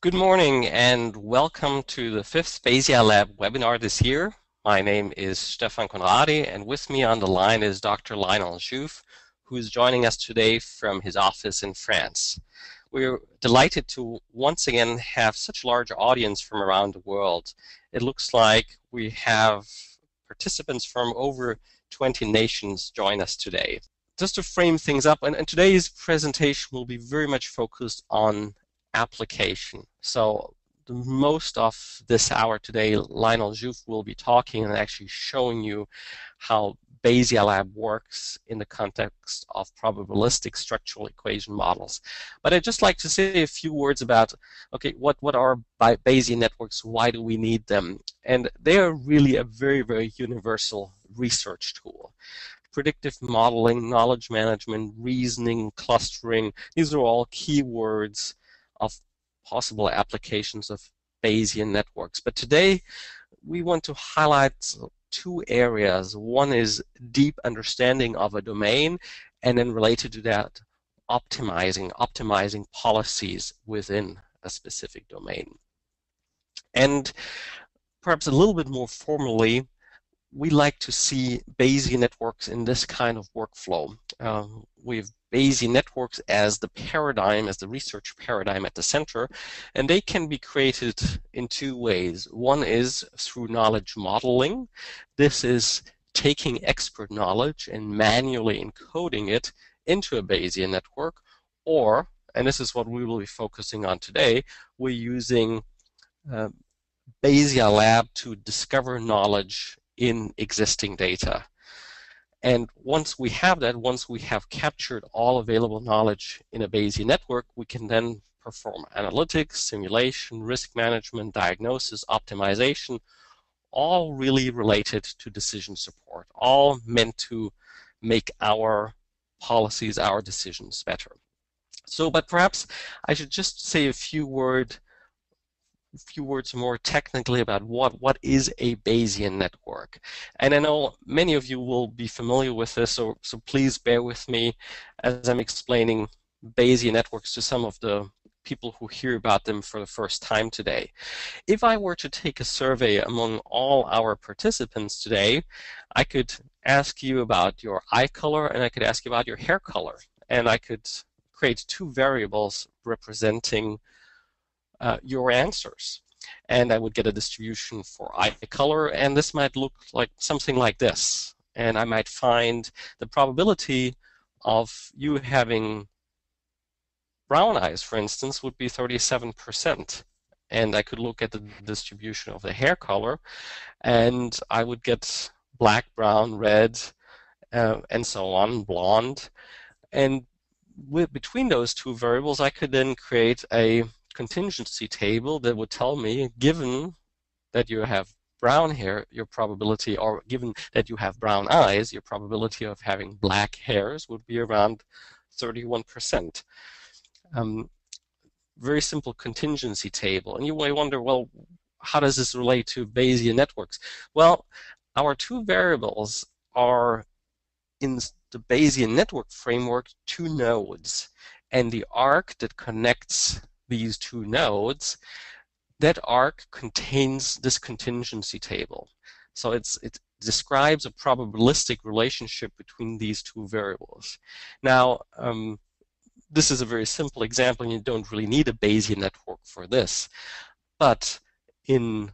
Good morning and welcome to the fifth BayesiaLab webinar this year. My name is Stefan Conradi, and with me on the line is Dr. Lionel Jouve, who is joining us today from his office in France. We're delighted to once again have such a large audience from around the world. It looks like we have participants from over 20 nations join us today. Just to frame things up, and today's presentation will be very much focused on application. So most of this hour today, Lionel Jouve will be talking and actually showing you how BayesiaLab works in the context of probabilistic structural equation models. But I'd just like to say a few words about, okay, what are Bayesian networks? Why do we need them? And they are really a very, very universal research tool. Predictive modeling, knowledge management, reasoning, clustering, these are all keywords of possible applications of Bayesian networks. But today we want to highlight two areas. One is deep understanding of a domain, and then related to that, optimizing policies within a specific domain. And perhaps a little bit more formally, we like to see Bayesian networks in this kind of workflow. We have Bayesian networks as the paradigm, as the research paradigm at the center, and they can be created in two ways. One is through knowledge modeling. This is taking expert knowledge and manually encoding it into a Bayesian network, or, and this is what we will be focusing on today, we're using BayesiaLab to discover knowledge in existing data. And once we have that, once we have captured all available knowledge in a Bayesian network, we can then perform analytics, simulation, risk management, diagnosis, optimization, all really related to decision support, all meant to make our policies, our decisions better. So, but perhaps I should just say a few words more technically about what is a Bayesian network. And I know many of you will be familiar with this, so please bear with me as I'm explaining Bayesian networks to some of the people who hear about them for the first time today. If I were to take a survey among all our participants today, I could ask you about your eye color and I could ask you about your hair color. And I could create two variables representing your answers. And I would get a distribution for eye color, and this might look like something like this. And I might find the probability of you having brown eyes, for instance, would be 37%. And I could look at the distribution of the hair color, and I would get black, brown, red, and so on, blonde. And between those two variables, I could then create a contingency table that would tell me, given that you have brown hair, your probability, or given that you have brown eyes, your probability of having black hairs would be around 31%. Very simple contingency table. And you may wonder, well, how does this relate to Bayesian networks? Well, our two variables are in the Bayesian network framework two nodes, and the arc that connects these two nodes, that arc contains this contingency table. So it describes a probabilistic relationship between these two variables. Now, this is a very simple example, and you don't really need a Bayesian network for this. But in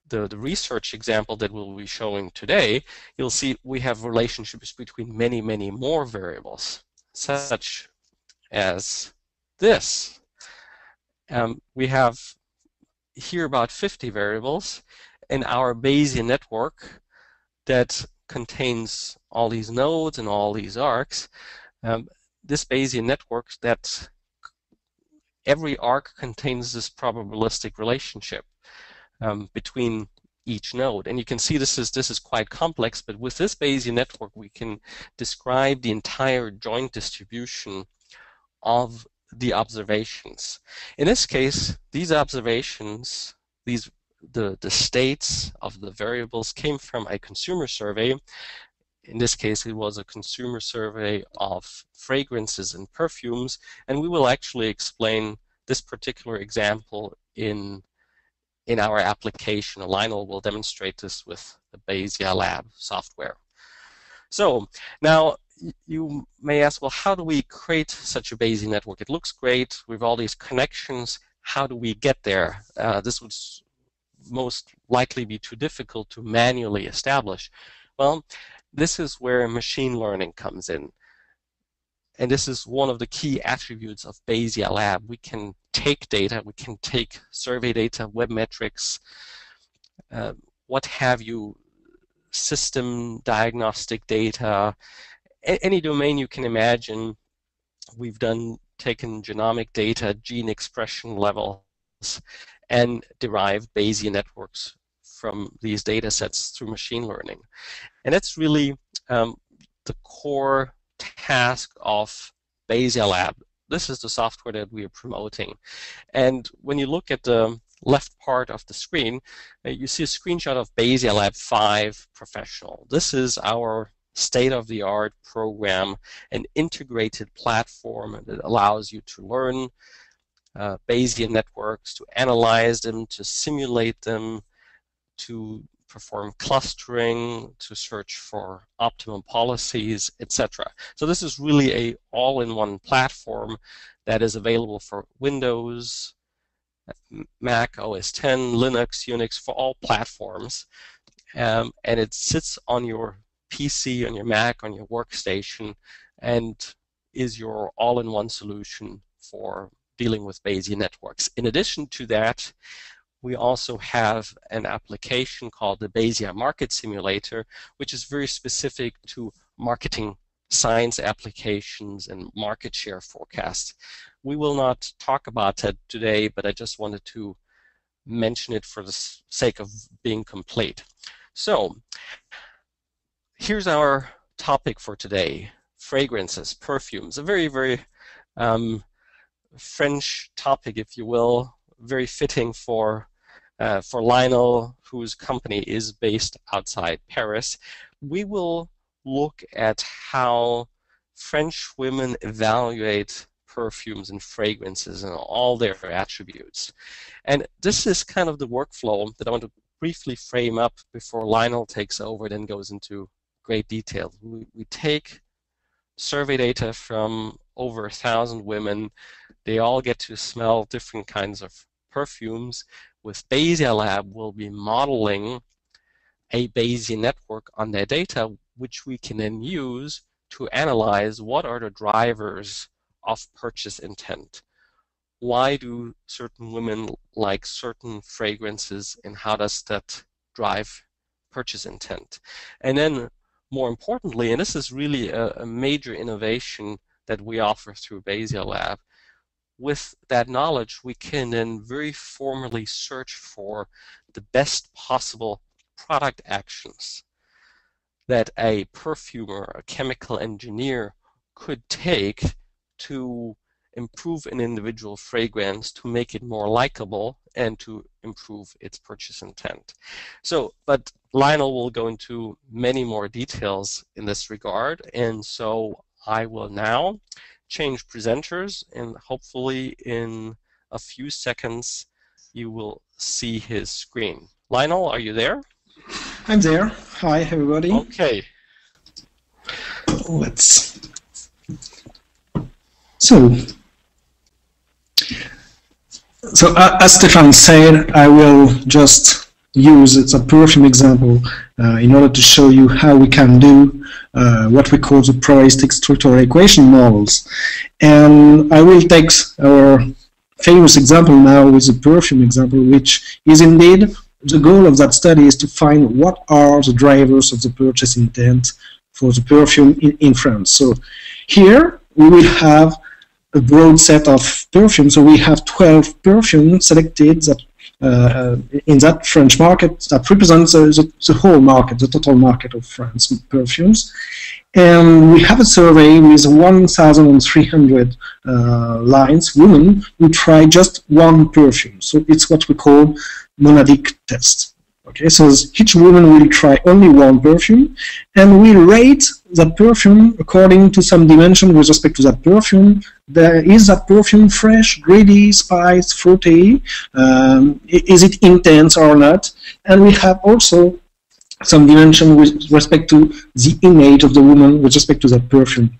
the research example that we'll be showing today, you'll see we have relationships between many, many more variables, such as this. We have here about 50 variables in our Bayesian network that contains all these nodes and all these arcs. This Bayesian network, that every arc contains this probabilistic relationship between each node. And you can see this is quite complex, but with this Bayesian network we can describe the entire joint distribution of the observations. In this case, these observations, the states of the variables came from a consumer survey. In this case, it was a consumer survey of fragrances and perfumes, and we will actually explain this particular example in our application. Lionel will demonstrate this with the BayesiaLab software. So now you may ask, well, how do we create such a Bayesian network? It looks great. We have all these connections. How do we get there? This would most likely be too difficult to manually establish. Well, this is where machine learning comes in. And this is one of the key attributes of BayesiaLab. We can take data, we can take survey data, web metrics, what have you, system diagnostic data, any domain you can imagine. We've taken genomic data, gene expression levels, and derived Bayesian networks from these data sets through machine learning. And that's really the core task of BayesiaLab. This is the software that we are promoting. And when you look at the left part of the screen, you see a screenshot of BayesiaLab 5 Professional. This is our state-of-the-art program, an integrated platform that allows you to learn Bayesian networks, to analyze them, to simulate them, to perform clustering, to search for optimum policies, etc. So this is really a all-in-one platform that is available for Windows, Mac OS X, Linux, Unix, for all platforms. And it sits on your PC, on your Mac, on your workstation, and is your all-in-one solution for dealing with Bayesian networks. In addition to that, we also have an application called the Bayesian Market Simulator, which is very specific to marketing science applications and market share forecasts. We will not talk about that today, but I just wanted to mention it for the sake of being complete. So here's our topic for today: fragrances, perfumes. A very, very French topic, if you will, very fitting for Lionel, whose company is based outside Paris. We will look at how French women evaluate perfumes and fragrances and all their attributes. And this is kind of the workflow that I want to briefly frame up before Lionel takes over and then goes into great detail. We take survey data from over 1,000 women. They all get to smell different kinds of perfumes. With BayesiaLab, we'll be modeling a Bayesian network on their data, which we can then use to analyze what are the drivers of purchase intent. Why do certain women like certain fragrances, and how does that drive purchase intent? And then, more importantly, and this is really a major innovation that we offer through BayesiaLab, with that knowledge, we can then very formally search for the best possible product actions that a perfumer, a chemical engineer, could take to improve an individual fragrance, to make it more likable, and to improve its purchase intent. So, but Lionel will go into many more details in this regard, and so I will now change presenters, and hopefully in a few seconds you will see his screen. Lionel, are you there? I'm there. Hi, everybody. Okay. So as Stefan said, I will just use a perfume example in order to show you how we can do what we call the probabilistic structural equation models. And I will take our famous example now with the perfume example, which is indeed the goal of that study is to find what are the drivers of the purchase intent for the perfume in France. So here we will have a broad set of perfumes. So we have 12 perfumes selected that in that French market that represents the whole market, the total market of France perfumes. And we have a survey with 1,300 lines, women who try just one perfume. So it's what we call monadic test. Okay, so each woman will try only one perfume, and will rate that perfume according to some dimension with respect to that perfume. Is that perfume fresh, gritty, spiced, fruity? Is it intense or not? And we have also some dimension with respect to the image of the woman with respect to that perfume.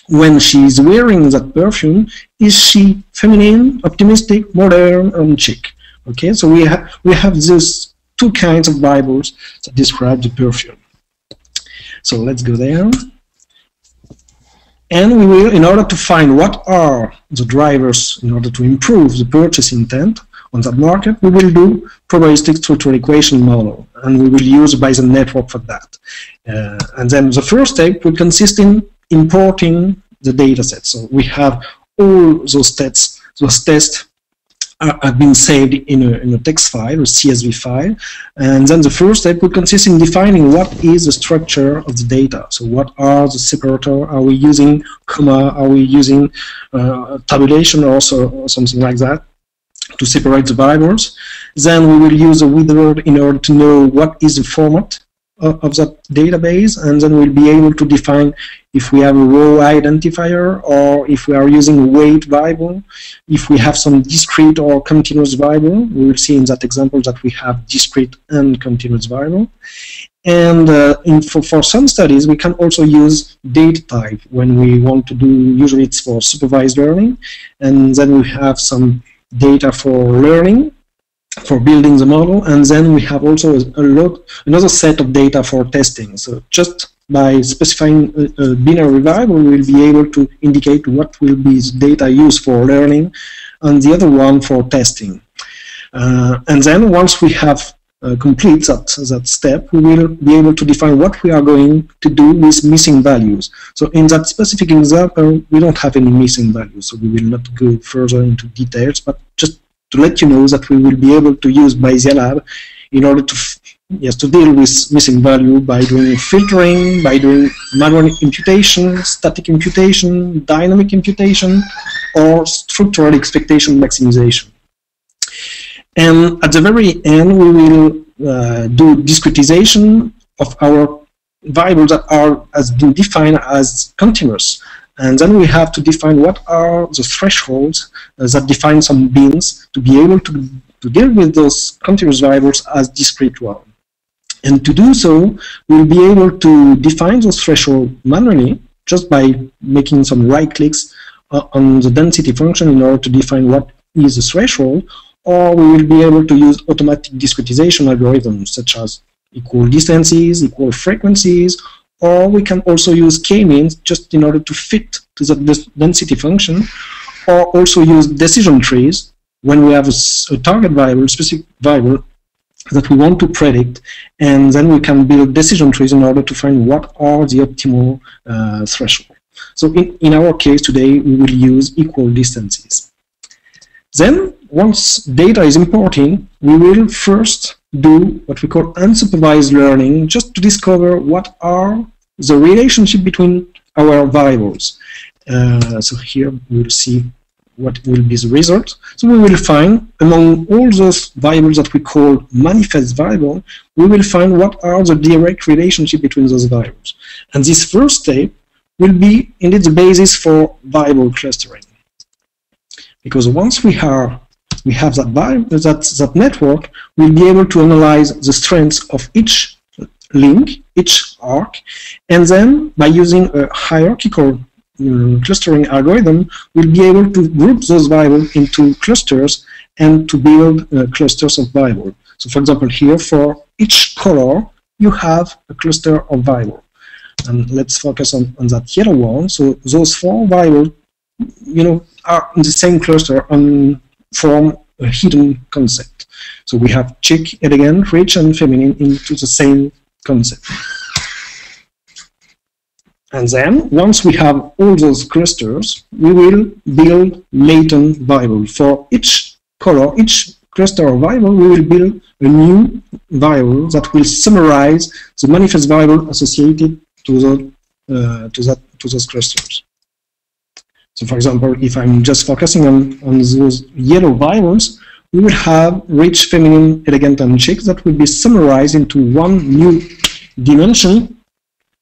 When she is wearing that perfume, is she feminine, optimistic, modern, and chic? Okay, so we have these two kinds of Bibles that describe the perfume. So let's go there. And we will, in order to find what are the drivers in order to improve the purchase intent on that market, we will do probabilistic structural equation model, and we will use Bayesian network for that. And then the first step will consist in importing the data set. So we have all those tests have been saved in a text file, a CSV file, and then the first step will consist in defining what is the structure of the data. So what are the separator? Are we using comma? Are we using tabulation or something like that to separate the variables? Then we will use a wizard in order to know what is the format of that database, and then we'll be able to define if we have a row identifier or if we are using a weight variable, if we have some discrete or continuous variable. We will see in that example that we have discrete and continuous variable. And for some studies, we can also use data type when we want to do, usually it's for supervised learning, and then we have some data for learning, for building the model, and then we have also another set of data for testing. So just by specifying a binary variable, we will be able to indicate what will be the data used for learning, and the other one for testing. And then once we have complete that step, we will be able to define what we are going to do with missing values. So in that specific example, we don't have any missing values, so we will not go further into details, but just to let you know that we will be able to use BayesiaLab in order to deal with missing value by doing filtering, by doing manual imputation, static imputation, dynamic imputation, or structural expectation maximization. And at the very end, we will do discretization of our variables that has been defined as continuous. And then we have to define what are the thresholds that define some bins to be able to deal with those continuous variables as discrete ones. And to do so, we'll be able to define those thresholds manually just by making some right clicks on the density function in order to define what is the threshold, or we will be able to use automatic discretization algorithms such as equal distances, equal frequencies, or we can also use k-means just in order to fit to the density function, or also use decision trees when we have a target variable, specific variable that we want to predict, and then we can build decision trees in order to find what are the optimal threshold. So in our case today, we will use equal distances. Then, once data is importing, we will first do what we call unsupervised learning, just to discover what are the relationship between our variables. So here we will see what will be the result. So we will find, among all those variables that we call manifest variable, we will find what are the direct relationship between those variables. And this first step will be indeed the basis for variable clustering. Because once we have that network, we'll be able to analyze the strengths of each link, each arc, and then by using a hierarchical clustering algorithm, we'll be able to group those variables into clusters and to build clusters of variables. So for example, here for each color, you have a cluster of variables. And let's focus on that yellow one. So those four variables, are in the same cluster and form a hidden concept. So we have chic, elegant, rich, and feminine into the same concept. And then, once we have all those clusters, we will build latent variables. For each color, each cluster of variable, we will build a new variable that will summarize the manifest variable associated to those clusters. So for example, if I'm just focusing on those yellow variables, we will have rich, feminine, elegant, and chic that will be summarized into one new dimension,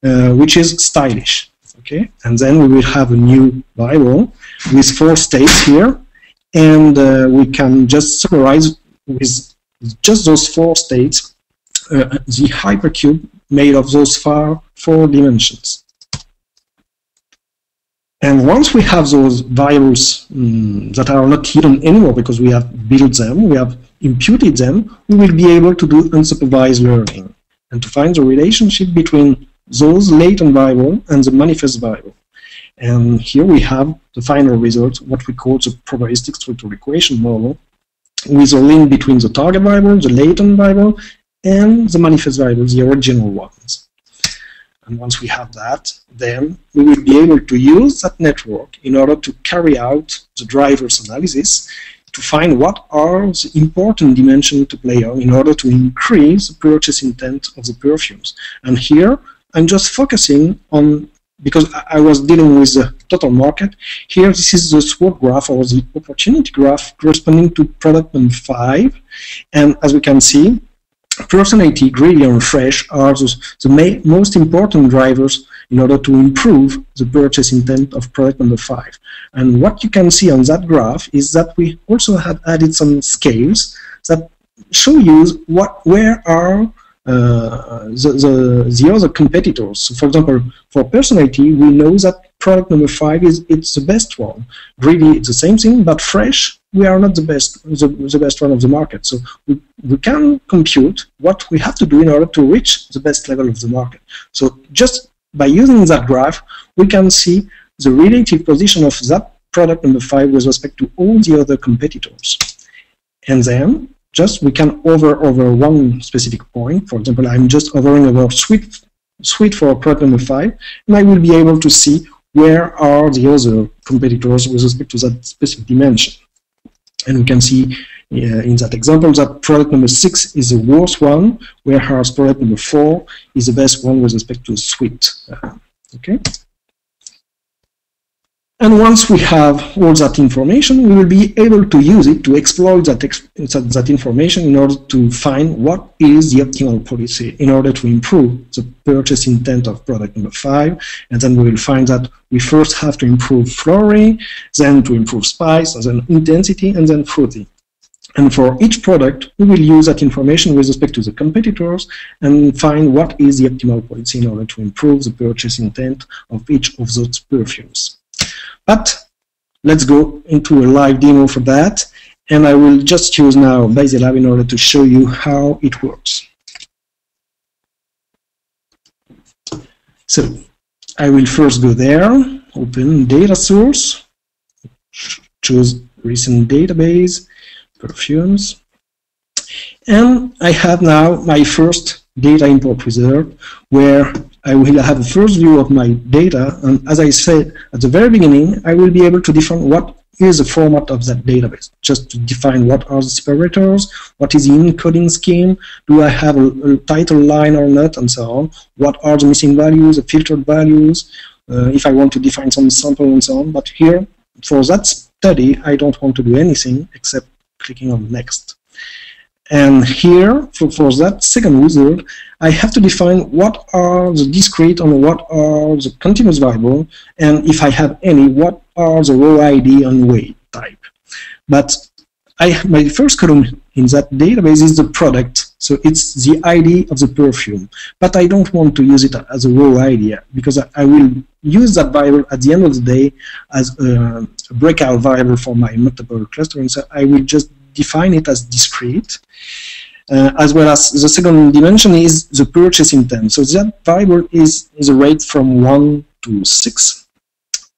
which is stylish. Okay, and then we will have a new variable with 4 states here, and we can just summarize with just those 4 states the hypercube made of those 4 dimensions. And once we have those variables that are not hidden anymore because we have built them, we have imputed them, we will be able to do unsupervised learning and to find the relationship between those latent variables and the manifest variable. And here we have the final result, what we call the probabilistic structural equation model, with a link between the target variable, the latent variable, and the manifest variable, the original ones. And once we have that, then we will be able to use that network in order to carry out the drivers analysis to find what are the important dimensions to play on in order to increase the purchase intent of the perfumes. And here, I'm just focusing on, because I was dealing with the total market, here this is the SWOT graph or the opportunity graph corresponding to product number 5. And as we can see, personality, greedy, and fresh are the most important drivers in order to improve the purchase intent of product number 5. And what you can see on that graph is that we also have added some scales that show you where are the other competitors. So for example, for personality, we know that product number 5 it's the best one. Greedy, it's the same thing, but fresh, we are not the best one of the market. So we can compute what we have to do in order to reach the best level of the market. So just by using that graph, we can see the relative position of that product number 5 with respect to all the other competitors. And then just we can hover over one specific point. For example, I'm just hovering over sweet for product number 5, and I will be able to see where are the other competitors with respect to that specific dimension. And we can see in that example that product number 6 is the worst one, whereas product number 4 is the best one with respect to sweet. Okay. And once we have all that information, we will be able to use it to exploit that information in order to find what is the optimal policy in order to improve the purchase intent of product number 5. And then we will find that we first have to improve flowering, then to improve spice, and then intensity, and then fruity. And for each product, we will use that information with respect to the competitors and find what is the optimal policy in order to improve the purchase intent of each of those perfumes. But let's go into a live demo for that, and I will just use now BayesiaLab in order to show you how it works. So I will first go there, open data source, choose recent database, perfumes, and I have now my first data import wizard where I will have a first view of my data, and as I said at the very beginning, I will be able to define what is the format of that database, just to define what are the separators, what is the encoding scheme, do I have a title line or not, and so on, what are the missing values, the filtered values, if I want to define some sample and so on. But here, for that study, I don't want to do anything except clicking on next. And here, for that second wizard, I have to define what are the discrete and what are the continuous variable, and if I have any, what are the row ID and weight type. But my first column in that database is the product, so it's the ID of the perfume. But I don't want to use it as a row ID because I will use that variable at the end of the day as a breakout variable for my multiple clustering. So I will just define it as discrete, as well as the second dimension is the purchase intent. So that variable is a rate from 1 to 6,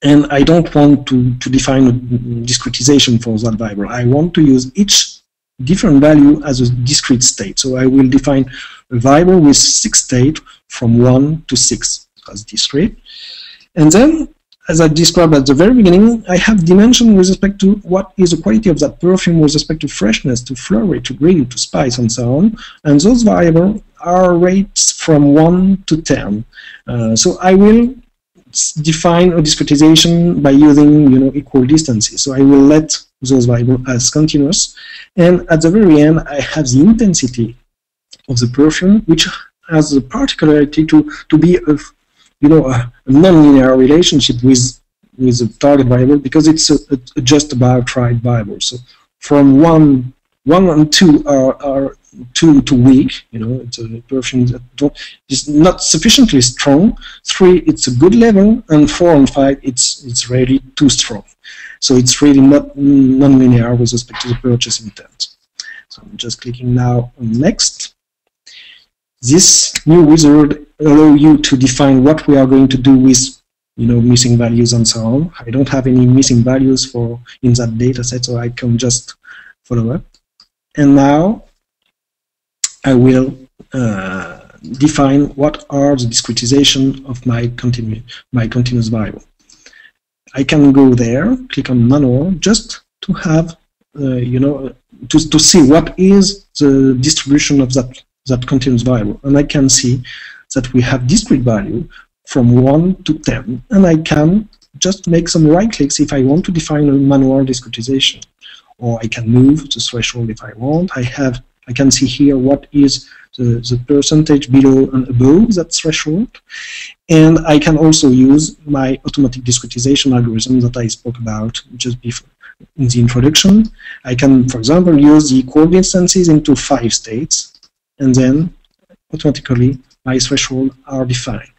and I don't want to define a discretization for that variable. I want to use each different value as a discrete state. So I will define a variable with 6 states from 1 to 6 as discrete, and then, as I described at the very beginning, I have dimension with respect to what is the quality of that perfume with respect to freshness, to flurry, to green, to spice, and so on. And those variables are rates from 1 to 10. So I will define a discretization by using, equal distances. So I will let those variables as continuous, and at the very end I have the intensity of the perfume, which has the particularity to be a non-linear relationship with the target variable, because it's a just about right variable. So from 1 and 2 are too weak, it's a perfume that is not sufficiently strong. 3, it's a good level, and 4 and 5, it's really too strong. So it's really not non-linear with respect to the purchase intent. So I'm just clicking now on next. This new wizard allows you to define what we are going to do with missing values and so on. I don't have any missing values in that data set, so I can just follow up. And now I will define what are the discretization of my continuous variable. I can go there, click on manual, just to have to see what is the distribution of that continuous variable, and I can see that we have discrete value from 1 to 10, and I can just make some right clicks if I want to define a manual discretization, or I can move the threshold if I want. I can see here what is the percentage below and above that threshold, and I can also use my automatic discretization algorithm that I spoke about just before in the introduction. I can, for example, use the equal instances into 5 states, and then automatically my thresholds are defined.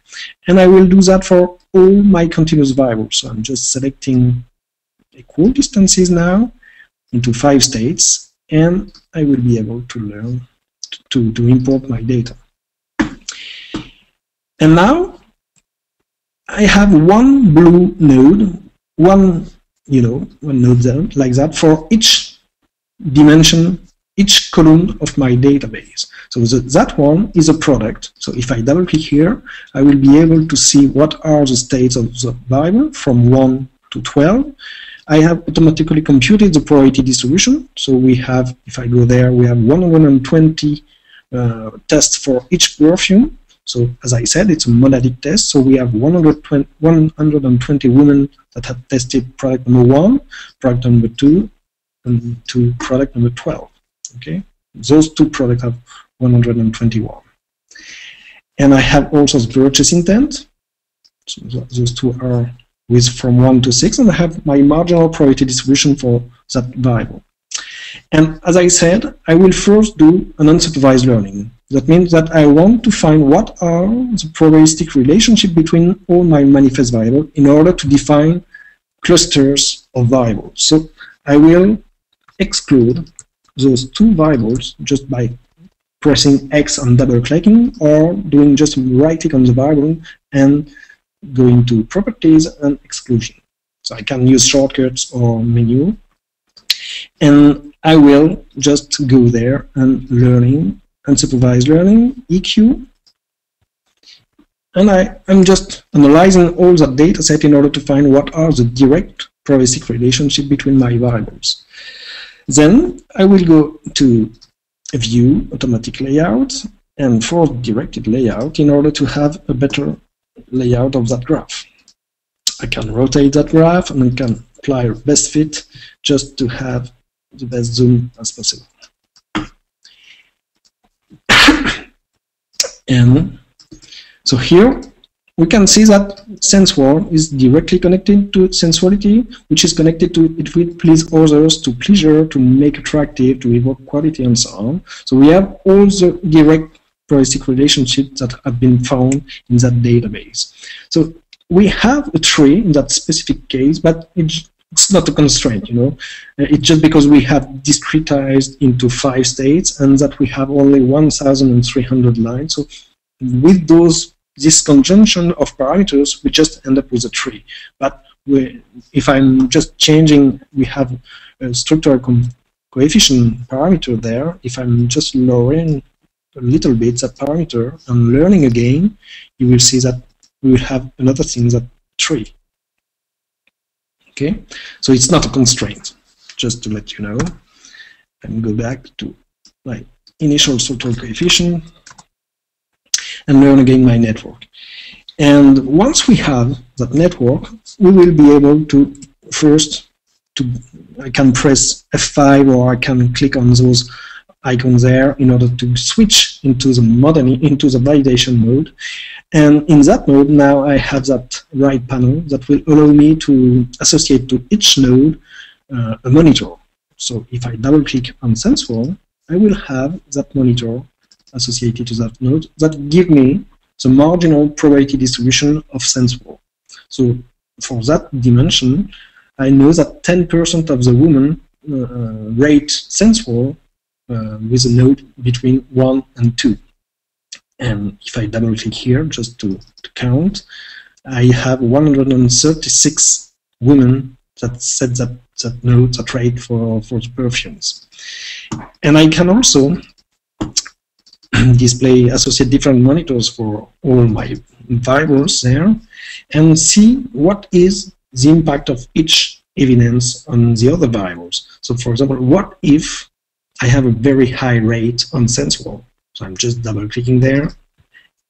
And I will do that for all my continuous variables. So I'm just selecting equal distances now into 5 states, and I will be able to learn to import my data. And now I have one blue node, one node there, like that, for each dimension, each column of my database. So that one is a product. So if I double click here, I will be able to see what are the states of the variable from 1 to 12. I have automatically computed the probability distribution. So we have, if I go there, we have 120 tests for each perfume. So as I said, it's a monadic test. So we have 120 women that have tested product number 1, product number 2, and to product number 12. Okay, those 2 products have 121. And I have also the purchase intent. So those 2 are with from 1 to 6, and I have my marginal probability distribution for that variable. And as I said, I will first do an unsupervised learning. That means that I want to find what are the probabilistic relationship between all my manifest variables in order to define clusters of variables. So I will exclude those 2 variables just by pressing X and double clicking, or doing just right click on the variable and going to properties and exclusion. So I can use shortcuts or menu, and I will just go there and learning, unsupervised learning, EQ, and I'm just analyzing all that data set in order to find what are the direct probabilistic relationship between my variables. Then I will go to View, Automatic Layout, and Force Directed Layout in order to have a better layout of that graph. I can rotate that graph, and I can apply best fit just to have the best zoom as possible. And so here we can see that sensor is directly connected to sensuality, which is connected to it will please others, to pleasure, to make attractive, to evoke quality, and so on. So we have all the direct probabilistic relationships that have been found in that database. So we have a tree in that specific case, but it's not a constraint, It's just because we have discretized into 5 states and that we have only 1,300 lines. So with this conjunction of parameters, we just end up with a tree. But if I'm just changing, we have a structural coefficient parameter there. If I'm just lowering a little bit that parameter and learning again, you will see that we will have another thing, that tree. Okay, so it's not a constraint, just to let you know. And go back to my initial structural coefficient and learn again my network. And once we have that network, we will be able to first, I can press F5 or I can click on those icons there in order to switch into the validation mode. And in that mode, now I have that right panel that will allow me to associate to each node a monitor. So if I double click on SenseForm, I will have that monitor associated to that node that give me the marginal probability distribution of SenseForm. So for that dimension, I know that 10% of the women rate SenseForm with a node between 1 and 2. And if I double click here just to count, I have 136 women that set that node, that rate for the perfumes. And I can also display, associate different monitors for all my variables there and see what is the impact of each evidence on the other variables. So for example, what if I have a very high rate on SenseForm? So I'm just double clicking there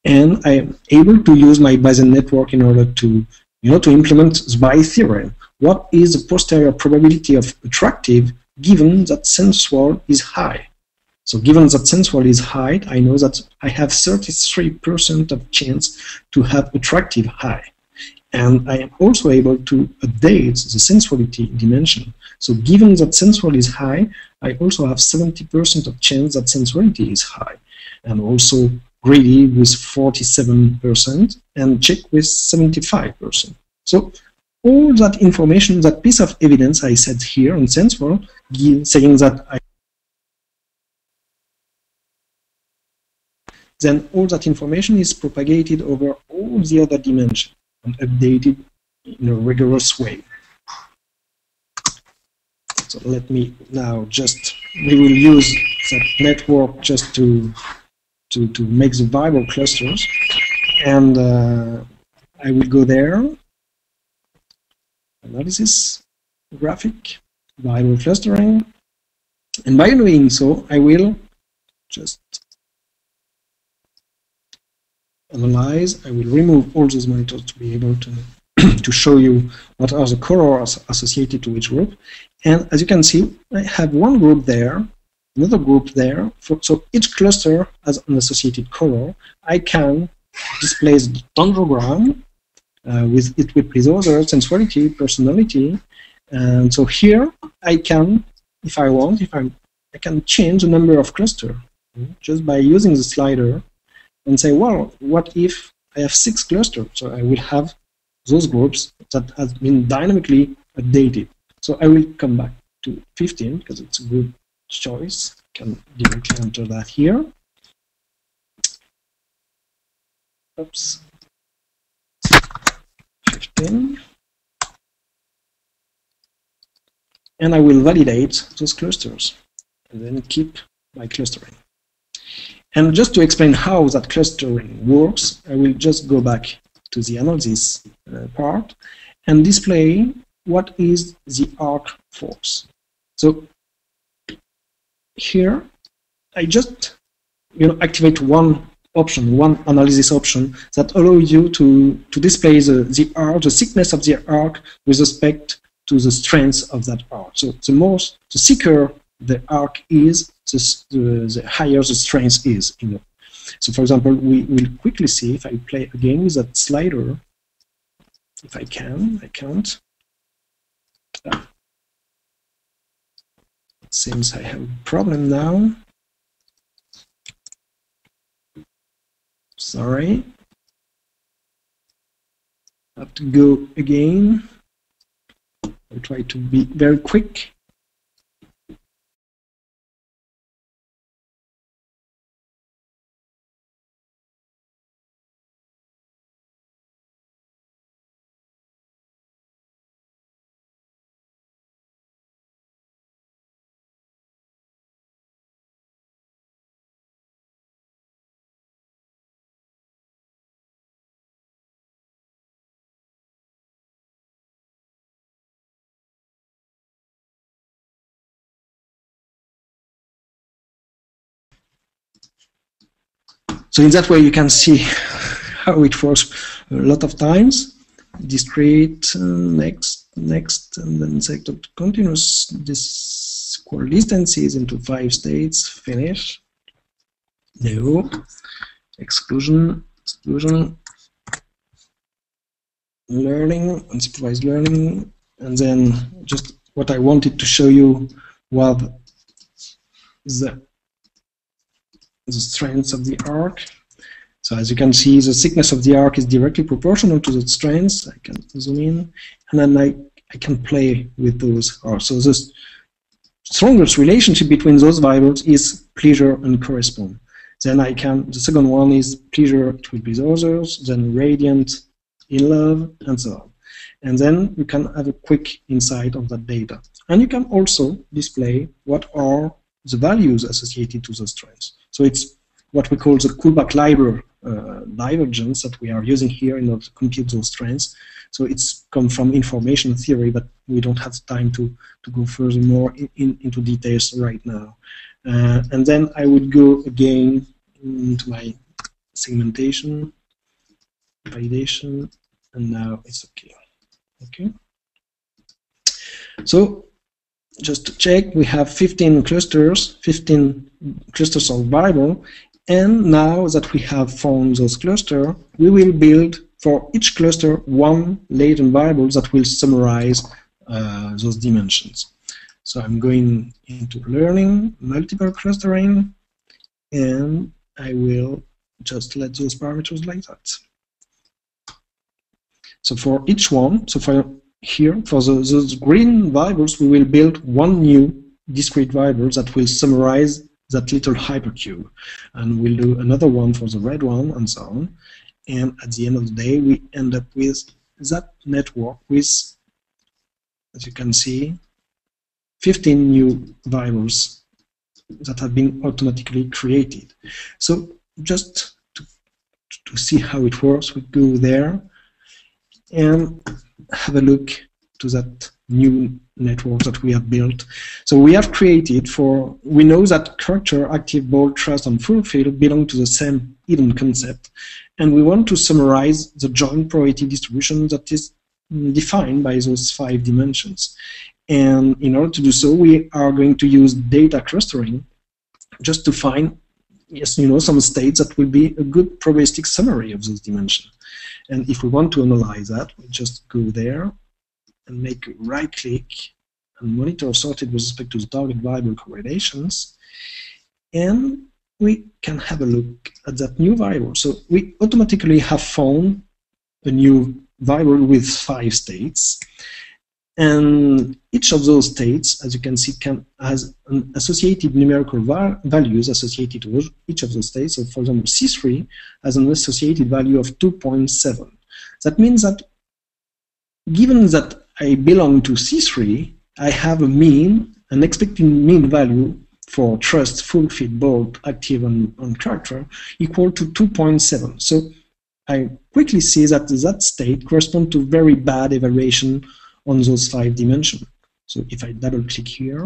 and I'm able to use my Bayesian network in order to implement the Bayes theorem. What is the posterior probability of attractive given that SenseForm is high? So given that SenseForm is high, I know that I have 33% of chance to have attractive high. And I am also able to update the sensuality dimension. So given that sensuality is high, I also have 70% of chance that sensuality is high. And also greedy with 47% and check with 75%. So all that information, that piece of evidence I said here on SenseForm, saying that then all that information is propagated over all the other dimensions and updated in a rigorous way. So let me now we will use that network just to make the variable clusters, and I will go there, analysis, graphic, variable clustering, and by doing so, I will just analyze. I will remove all those monitors to be able to to show you what are the colors associated to each group. And as you can see, I have one group there, another group there. So each cluster has an associated color. I can display the dendrogram with other sensuality, personality. And so here I can, if I want, I can change the number of clusters just by using the slider and say, well, what if I have 6 clusters? So I will have those groups that have been dynamically updated. So I will come back to 15 because it's a good choice. I can directly enter that here. Oops. 15. And I will validate those clusters and then keep my clustering. And just to explain how that clustering works, I will just go back to the analysis part and display what is the arc force. So here I just activate one option, one analysis option that allows you to display the arc, the thickness of the arc with respect to the strength of that arc. So the thicker the arc is, the higher the strength is. So for example, we will quickly see if I play again with that slider, if I can, I can't. It seems I have a problem now. Sorry. I have to go again. I'll try to be very quick. So in that way, you can see how it works a lot of times. Discrete, next, and then select continuous. This equal distances into 5 states. Finish. No. Exclusion, learning, unsupervised learning, and then just what I wanted to show you was the strength of the arc. So as you can see, the thickness of the arc is directly proportional to the strength. I can zoom in, and then I can play with those arcs. So the strongest relationship between those variables is pleasure and correspond. Then the second one is pleasure, it will be the others, then radiant, in love, and so on. And then you can have a quick insight of that data. And you can also display what are the values associated to those trends. So it's what we call the Kullback-Leibler divergence that we are using here in order to compute those trends. So it's come from information theory, but we don't have time to go further more into details right now. And then I would go again into my segmentation, validation, and now it's okay. Okay. So just to check, we have 15 clusters of variables, and now that we have found those clusters, we will build for each cluster one latent variable that will summarize those dimensions. So I'm going into learning, multiple clustering, and I will just let those parameters like that. So for each one, so for here, for those green variables, we will build one new discrete variable that will summarize that little hypercube. And we'll do another one for the red one, and so on. And at the end of the day, we end up with that network with, as you can see, 15 new variables that have been automatically created. So just to see how it works, we go there and have a look to that new network that we have built. So we have created we know that character, active, bold, trust, and fulfill belong to the same hidden concept, and we want to summarize the joint probability distribution that is defined by those 5 dimensions. And in order to do so, we are going to use data clustering just to find, yes, some states that will be a good probabilistic summary of those dimensions. And if we want to analyze that, we just go there and make a right click and monitor sorted with respect to the target variable correlations, and we can have a look at that new variable. So we automatically have found a new variable with 5 states, and each of those states, as you can see, has an associated numerical values associated to each of those states. So for example, C3 has an associated value of 2.7. That means that given that I belong to C3, I have an expected mean value for trust, fulfill, bold, active, and character equal to 2.7. So I quickly see that that state corresponds to very bad evaluation on those 5 dimensions. So if I double click here,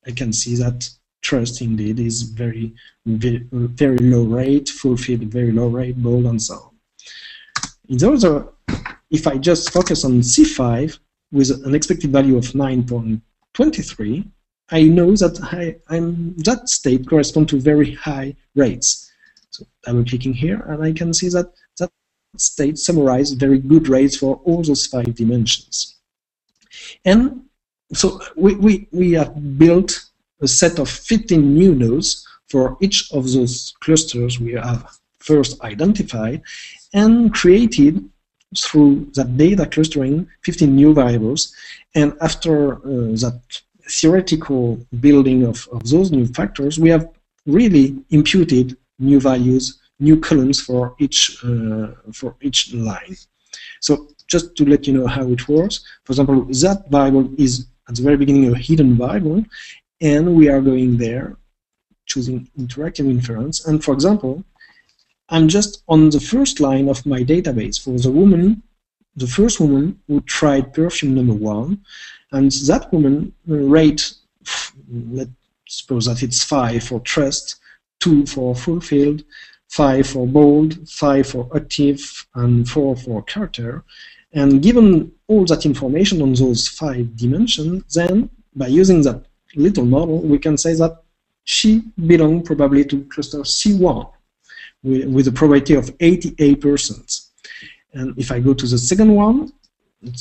I can see that trust indeed is very low rate, fulfilled very low rate, bold, and so on. In the other, if I just focus on C5 with an expected value of 9.23, I know that that state corresponds to very high rates. So double clicking here, and I can see that that state summarizes very good rates for all those 5 dimensions. And so we have built a set of 15 new nodes for each of those clusters we have first identified, and created through that data clustering 15 new variables. And after that theoretical building of those new factors, we have really imputed new values, new columns for each line. So just to let you know how it works, for example, that variable is at the very beginning a hidden variable, and we are going there, choosing interactive inference, and for example, I'm just on the first line of my database for the woman, the first woman who tried perfume number 1, and that woman rate, let's suppose that it's 5 for trust, 2 for fulfilled, 5 for bold, 5 for active, and 4 for character. And given all that information on those 5 dimensions, then by using that little model, we can say that she belongs probably to cluster C1 with a probability of 88%. And if I go to the second one,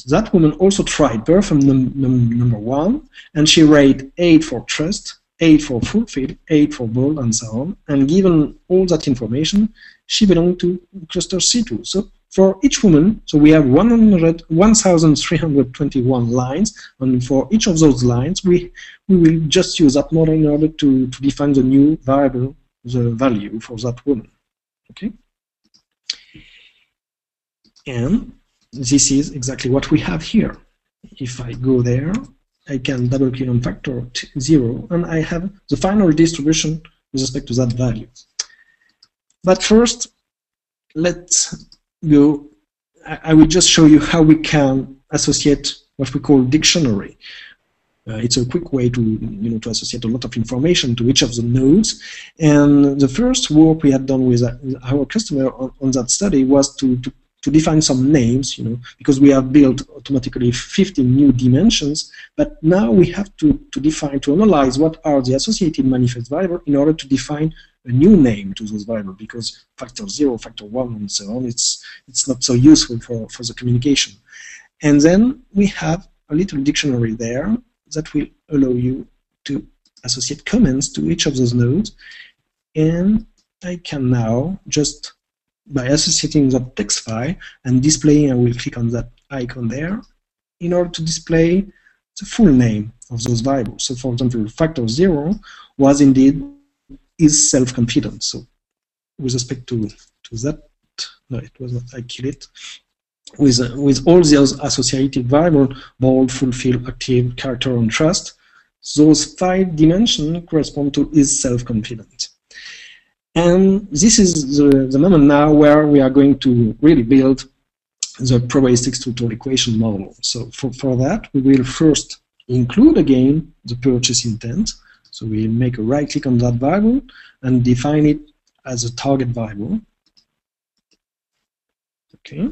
that woman also tried perfume number 1, and she rated 8 for trust, 8 for fulfill, 8 for bold, and so on. And given all that information, she belonged to cluster C2. So for each woman, so we have 1,321 lines, and for each of those lines, we will just use that model in order to define the new variable, the value for that woman. Okay? And this is exactly what we have here. If I go there, I can double click on factor 0, and I have the final distribution with respect to that value. But first, let's go. I will just show you how we can associate what we call dictionary. It's a quick way to to associate a lot of information to each of the nodes. And the first work we had done with our customer on that study was to define some names, because we have built automatically 15 new dimensions, but now we have to analyze what are the associated manifest variables in order to define a new name to those variables, because factor 0, factor 1, and so on, it's not so useful for the communication. And then we have a little dictionary there that will allow you to associate comments to each of those nodes, and I can now just, by associating the text file and displaying, I will click on that icon there in order to display the full name of those variables. So for example, factor 0 was indeed is self-confident. So with respect to that, no, it was not, I killed it. With all those associated variables, bold, fulfill, active, character, and trust, those 5 dimensions correspond to is self-confident. And this is the moment now where we are going to really build the probabilistic structural equation model. So for that, we will first include again the purchase intent. So we make a right click on that variable and define it as a target variable. Okay.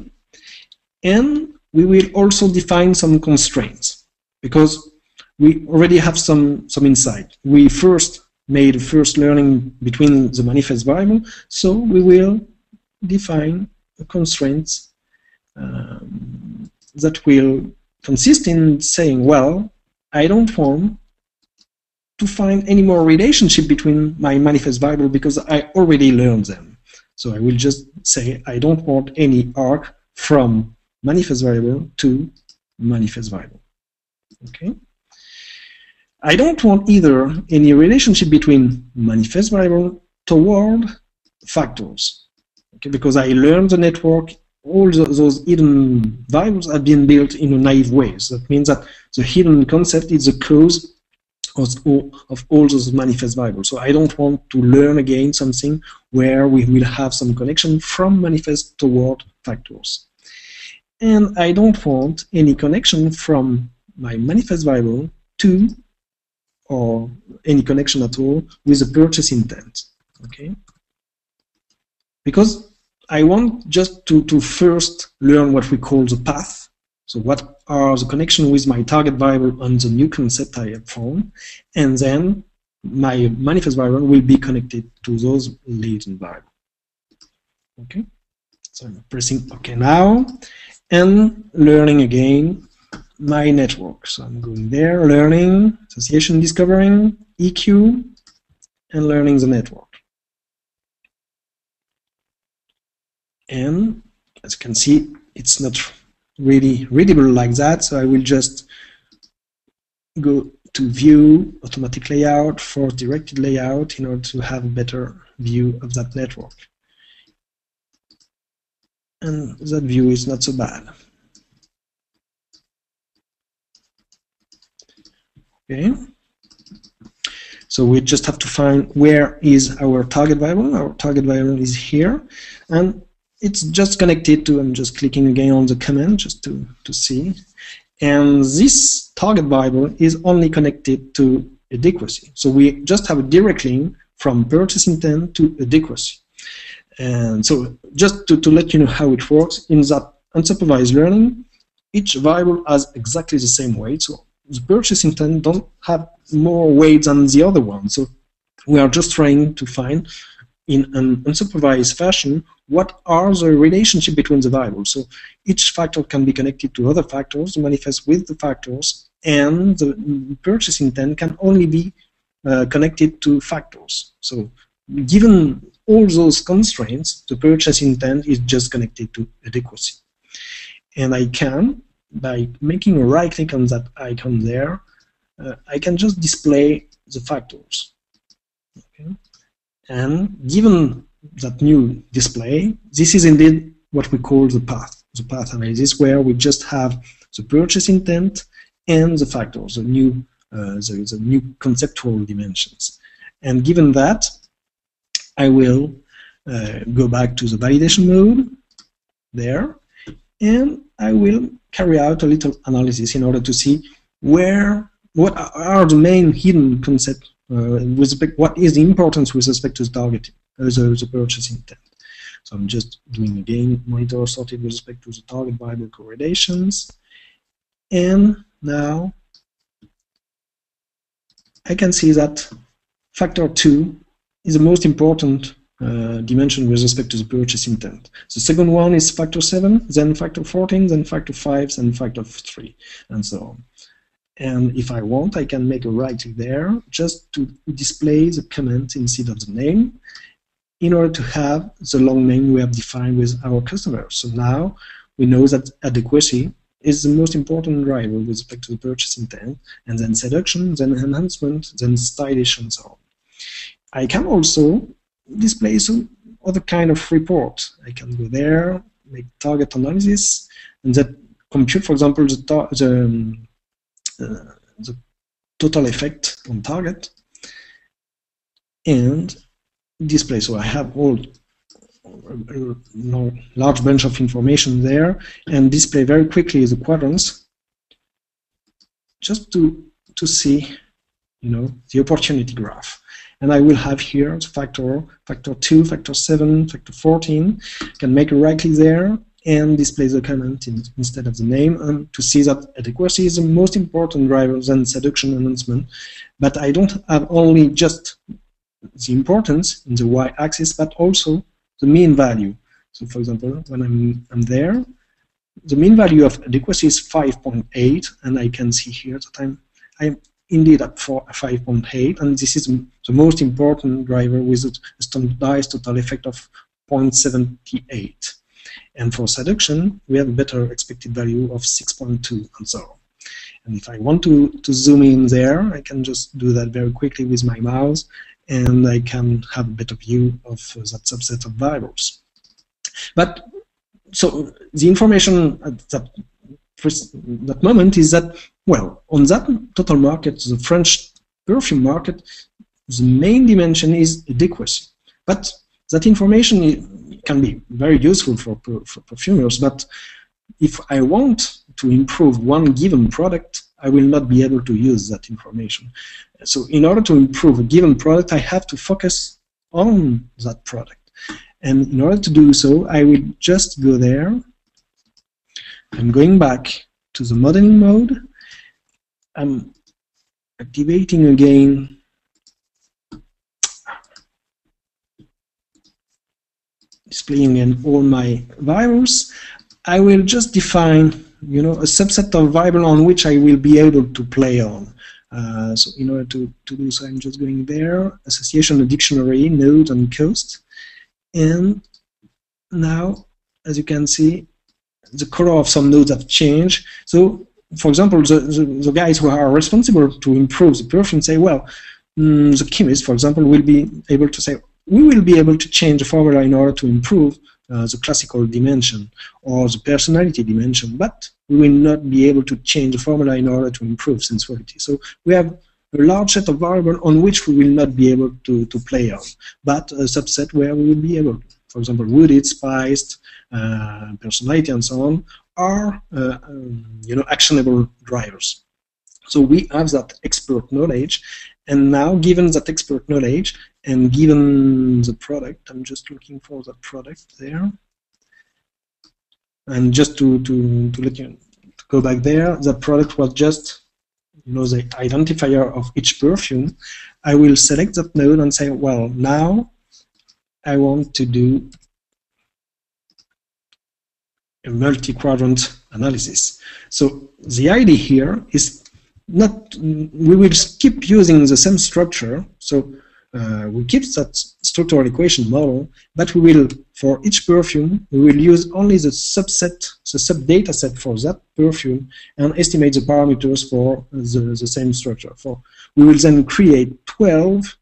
And we will also define some constraints, because we already have some insight. We first made a first learning between the manifest variable, so we will define constraints that will consist in saying, well, I don't want to find any more relationship between my manifest variable because I already learned them. So I will just say I don't want any arc from manifest variable to manifest variable. Okay. I don't want either any relationship between manifest variable toward factors, okay, because I learned the network, all those hidden variables have been built in a naive way. So that means that the hidden concept is the cause of all those manifest variables. So I don't want to learn again something where we will have some connection from manifest toward factors. And I don't want any connection from my manifest variable to, or any connection at all with the purchase intent, okay? Because I want just to first learn what we call the path. So what are the connection with my target variable on the new concept I have found, and then my manifest variable will be connected to those latent variables. Okay, so I'm pressing OK now, and learning again my network. So I'm going there, learning, association discovering, EQ, and learning the network. And as you can see, it's not really readable like that, so I will just go to view, automatic layout, force directed layout in order to have a better view of that network. And that view is not so bad. Okay. So we just have to find where is our target variable. Our target variable is here, and it's just connected to, I'm just clicking again on the command just to see. And this target variable is only connected to adequacy. So we just have a direct link from purchase intent to adequacy. And so just to let you know how it works, in that unsupervised learning, each variable has exactly the same weight. So the purchase intent don't have more weight than the other one. So we are just trying to find, in an unsupervised fashion, what are the relationship between the variables. So each factor can be connected to other factors, manifest with the factors, and the purchase intent can only be connected to factors. So given all those constraints, the purchase intent is just connected to adequacy. And I can, by making a right click on that icon there, I can just display the factors. Okay? And given that new display, this is indeed what we call the path analysis, where we just have the purchase intent and the factors, the new conceptual dimensions. And given that, I will go back to the validation mode there, and I will carry out a little analysis in order to see what are the main hidden concepts, what is the importance with respect to the target, the purchase intent. So I'm just doing again monitor sorted with respect to the target variable correlations, and now I can see that factor 2 is the most important dimension with respect to the purchase intent. The second one is factor 7, then factor 14, then factor 5, then factor 3, and so on. And if I want, I can make a right click there just to display the comment instead of the name, in order to have the long name we have defined with our customers. So now we know that adequacy is the most important driver with respect to the purchase intent, and then seduction, then enhancement, then stylish, and so on. I can also display some other kind of report. I can go there, make target analysis, and that compute, for example, the total effect on target, and display. So I have all a large bunch of information there, and display very quickly the quadrants, just to see, the opportunity graph. And I will have here the factor 2, factor 7, factor 14. I can make a right click there and display the comment instead of the name, and to see that adequacy is the most important driver than seduction enhancement. But I don't have only just the importance in the y-axis, but also the mean value. So for example, when I'm there, the mean value of adequacy is 5.8, and I can see here that I'm indeed at 5.8, and this is the most important driver with a standardized total effect of 0.78. And for seduction, we have a better expected value of 6.2, and so on. And if I want to zoom in there, I can just do that very quickly with my mouse, and I can have a better view of that subset of variables. But so the information at that moment is that, well, on that total market, the French perfume market, the main dimension is adequacy. But that information can be very useful for perfumers, but if I want to improve one given product, I will not be able to use that information. So in order to improve a given product, I have to focus on that product. And in order to do so, I will just go there. I'm going back to the modeling mode. I'm activating again displaying in all my variables. I will just define, a subset of variable on which I will be able to play on. So in order to do so, I'm just going there, association, dictionary, node, and cost. And now, as you can see, the color of some nodes have changed. So, for example, the guys who are responsible to improve the perfume say, well, the chemist, for example, will be able to say, we will be able to change the formula in order to improve the classical dimension or the personality dimension, but we will not be able to change the formula in order to improve sensuality. So we have a large set of variables on which we will not be able to play on, but a subset where we will be able, for example, wooded, spiced, personality, and so on, are actionable drivers. So we have that expert knowledge, and now given that expert knowledge and given the product, I'm just looking for the product there. And just to let you to go back there, the product was just, you know, the identifier of each perfume. I will select that node and say, well, now I want to do a multi-quadrant analysis. So the idea here is not, we will keep using the same structure. So we keep that structural equation model, but we will, for each perfume, we will use only the subset, the sub-data set for that perfume, and estimate the parameters for the same structure. We will then create 12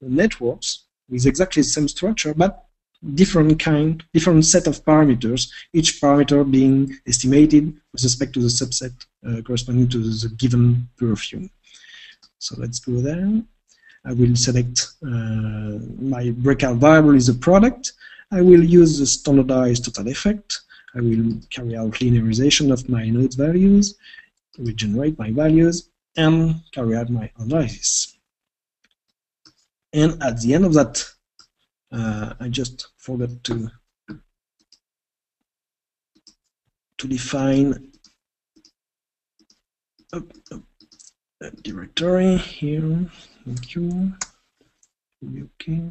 networks with exactly the same structure, but different set of parameters, each parameter being estimated with respect to the subset corresponding to the given perfume. So let's go there. I will select my breakout variable is a product. I will use the standardized total effect. I will carry out linearization of my node values, regenerate my values, and carry out my analysis. And at the end of that, I just forgot to define a directory here. Thank you. Okay.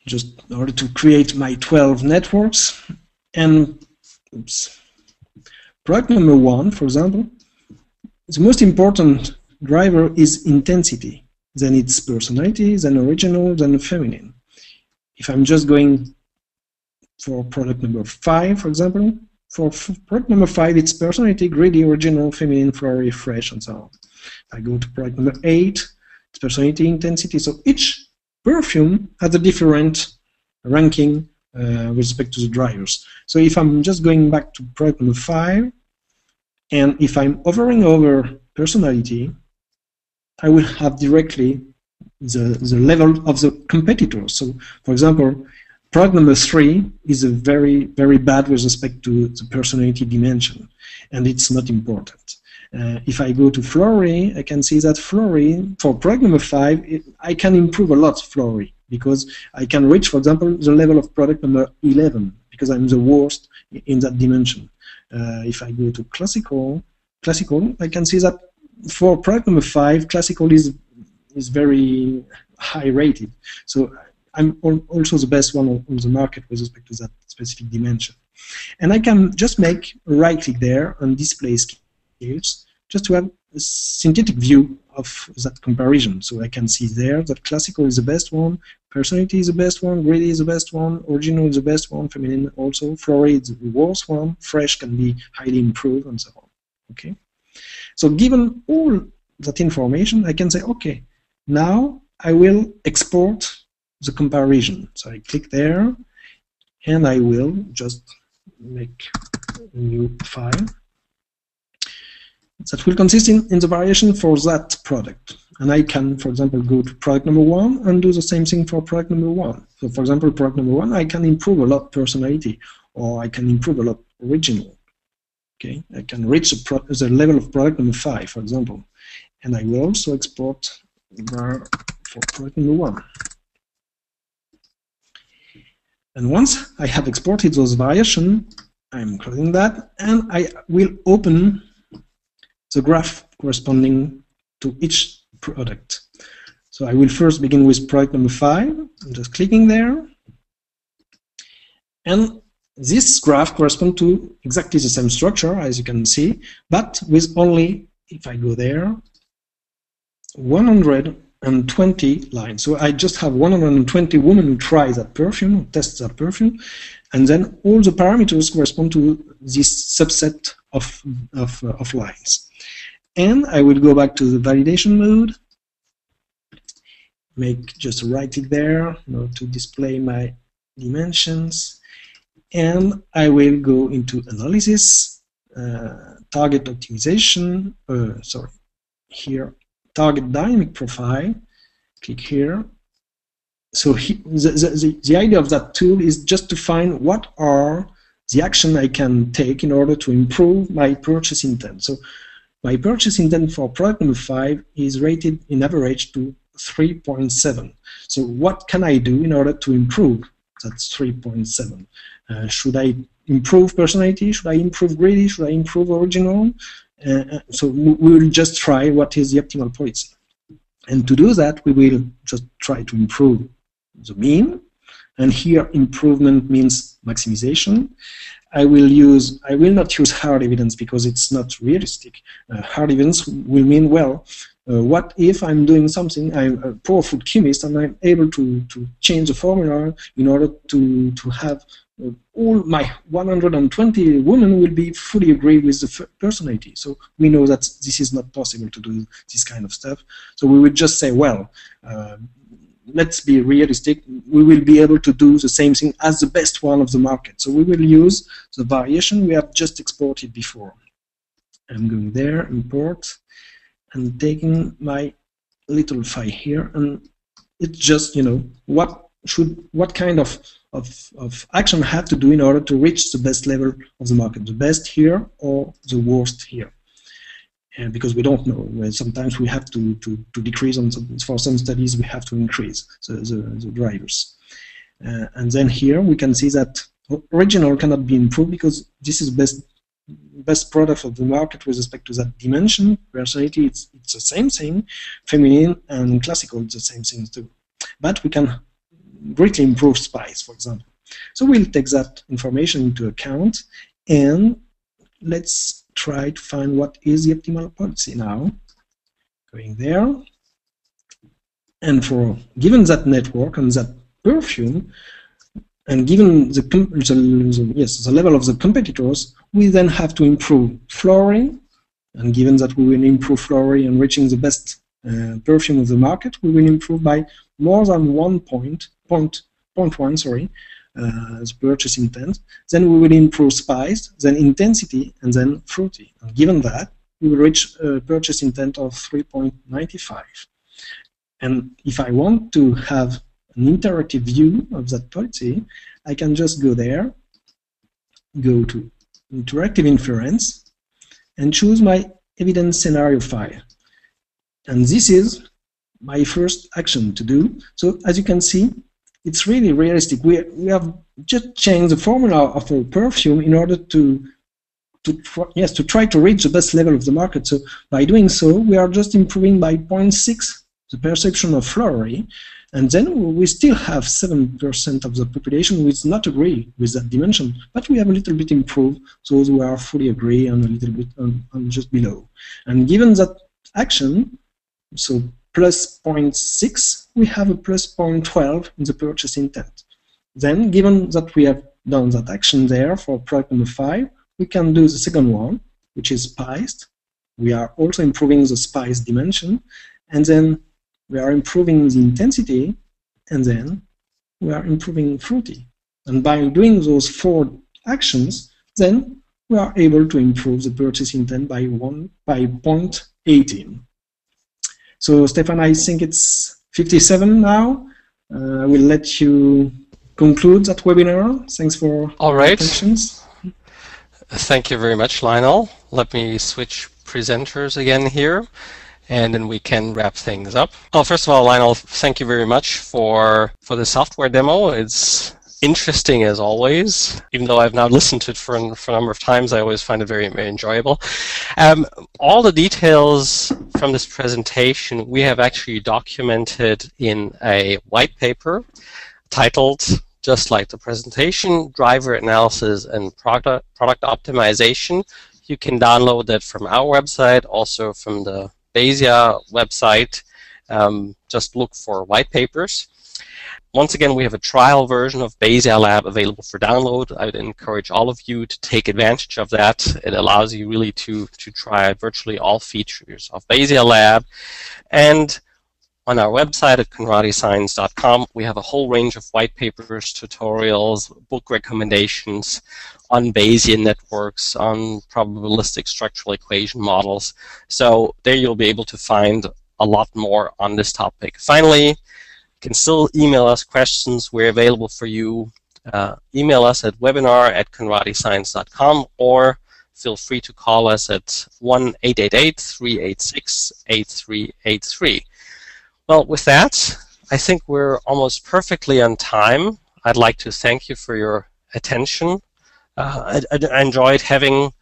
Just in order to create my 12 networks, and oops, product number 1, for example, the most important driver is intensity, then it's personality, then original, then feminine. If I'm just going for product number 5, for example, for product number 5, it's personality, greedy, original, feminine, flowery, fresh, and so on. If I go to product number 8, it's personality, intensity. So each perfume has a different ranking with respect to the drivers. So if I'm just going back to product number 5, and if I'm hovering over personality, I will have directly the level of the competitor. So, for example, product number 3 is a very, very bad with respect to the personality dimension, and it's not important. If I go to flowery, I can see that flowery, for product number 5, I can improve a lot flowery, because I can reach, for example, the level of product number 11, because I'm the worst in that dimension. If I go to classical, I can see that for product number 5, classical is very high rated. So I'm also the best one on the market with respect to that specific dimension. And I can just make a right click there and display scales just to have a synthetic view of that comparison. So I can see there that classical is the best one, personality is the best one, greedy is the best one, original is the best one, feminine also, flowery is the worst one, fresh can be highly improved, and so on. Okay. So given all that information, I can say, okay, now I will export the comparison. So I click there, and I will just make a new file that will consist in the variation for that product. And I can, for example, go to product number 1 and do the same thing for product number 1. So, for example, product number 1, I can improve a lot personality, or I can improve a lot original. Okay, I can reach the level of product number 5, for example. And I will also export var for product number 1. And once I have exported those variations, I'm closing that, and I will open the graph corresponding to each product. So I will first begin with product number 5. I'm just clicking there. And this graph corresponds to exactly the same structure, as you can see, but with only, if I go there, 120 lines. So I just have 120 women who try that perfume, who test that perfume, and then all the parameters correspond to this subset of lines. And I will go back to the validation mode, make just a right click there, to display my dimensions, and I will go into analysis, target optimization, here, target dynamic profile, click here. So the idea of that tool is just to find what are the action I can take in order to improve my purchase intent. So my purchase intent for product number 5 is rated in average to 3.7. So what can I do in order to improve that 3.7? Should I improve personality? Should I improve greedy? Should I improve original? So we will just try what is the optimal policy. And to do that, we will just try to improve the mean. And here, improvement means maximization. I will not use hard evidence because it's not realistic. Hard evidence will mean, well, what if I'm doing something, I'm a poor food chemist, and I'm able to change the formula in order to have all my 120 women will be fully agree with the personality. So we know that this is not possible to do this kind of stuff. So we would just say, well, let's be realistic. We will be able to do the same thing as the best one of the market. So we will use the variation we have just exported before. I'm going there, import, and taking my little file here, and it's just, what kind of action I have to do in order to reach the best level of the market, the best here or the worst here. And because we don't know, sometimes we have to decrease on for some studies, we have to increase the drivers. And then here we can see that original cannot be improved because this is best product of the market with respect to that dimension. Personality, it's the same thing. Feminine and classical, it's the same thing too. But we can greatly improve spice, for example. So we'll take that information into account, and let's try to find what is the optimal policy now. Going there, and for given that network and that perfume, and given the level of the competitors, we then have to improve flowering, and given that we will improve flowering and reaching the best perfume of the market, we will improve by more than 1.1, the purchase intent. Then we will improve spice, then intensity, and then fruity. And given that, we will reach a purchase intent of 3.95. And if I want to have an interactive view of that policy, I can just go there, go to interactive inference, and choose my evidence scenario file. And this is my first action to do. So as you can see, it's really realistic. We have just changed the formula of a perfume in order to try to reach the best level of the market. So by doing so, we are just improving by 0.6 the perception of flowery, and then we still have 7% of the population who does not agree with that dimension, but we have a little bit improved those who are fully agree and a little bit on just below. And given that action, so plus 0.6, we have a plus 0.12 in the purchase intent. Then, given that we have done that action there for product number 5, we can do the second one, which is spiced. We are also improving the spice dimension, and then we are improving the intensity, and then we are improving fruity. And by doing those 4 actions, then we are able to improve the purchase intent by 0.18. So, Stefan, I think it's 57 now. I will let you conclude that webinar. Thanks for your questions. Thank you very much, Lionel. Let me switch presenters again here, and then we can wrap things up. Well, first of all, Lionel, thank you very much for the software demo. It's interesting as always. Even though I've now listened to it for a number of times, I always find it very, very enjoyable. All the details from this presentation we have actually documented in a white paper titled, just like the presentation, Driver Analysis and Product Optimization. You can download that from our website, also from the Bayesian website. Just look for white papers. Once again, we have a trial version of BayesiaLab available for download. I would encourage all of you to take advantage of that. It allows you really to try virtually all features of BayesiaLab. And on our website at conradiscience.com, we have a whole range of white papers, tutorials, book recommendations on Bayesian networks, on probabilistic structural equation models. So there you'll be able to find a lot more on this topic. Finally, you can still email us questions. We're available for you. Email us at webinar@conradiscience.com or feel free to call us at 1-888-386-8383. Well, with that, I think we're almost perfectly on time. I'd like to thank you for your attention. I enjoyed having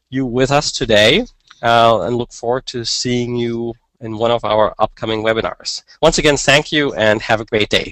you with us today, and look forward to seeing you in one of our upcoming webinars. Once again, thank you and have a great day.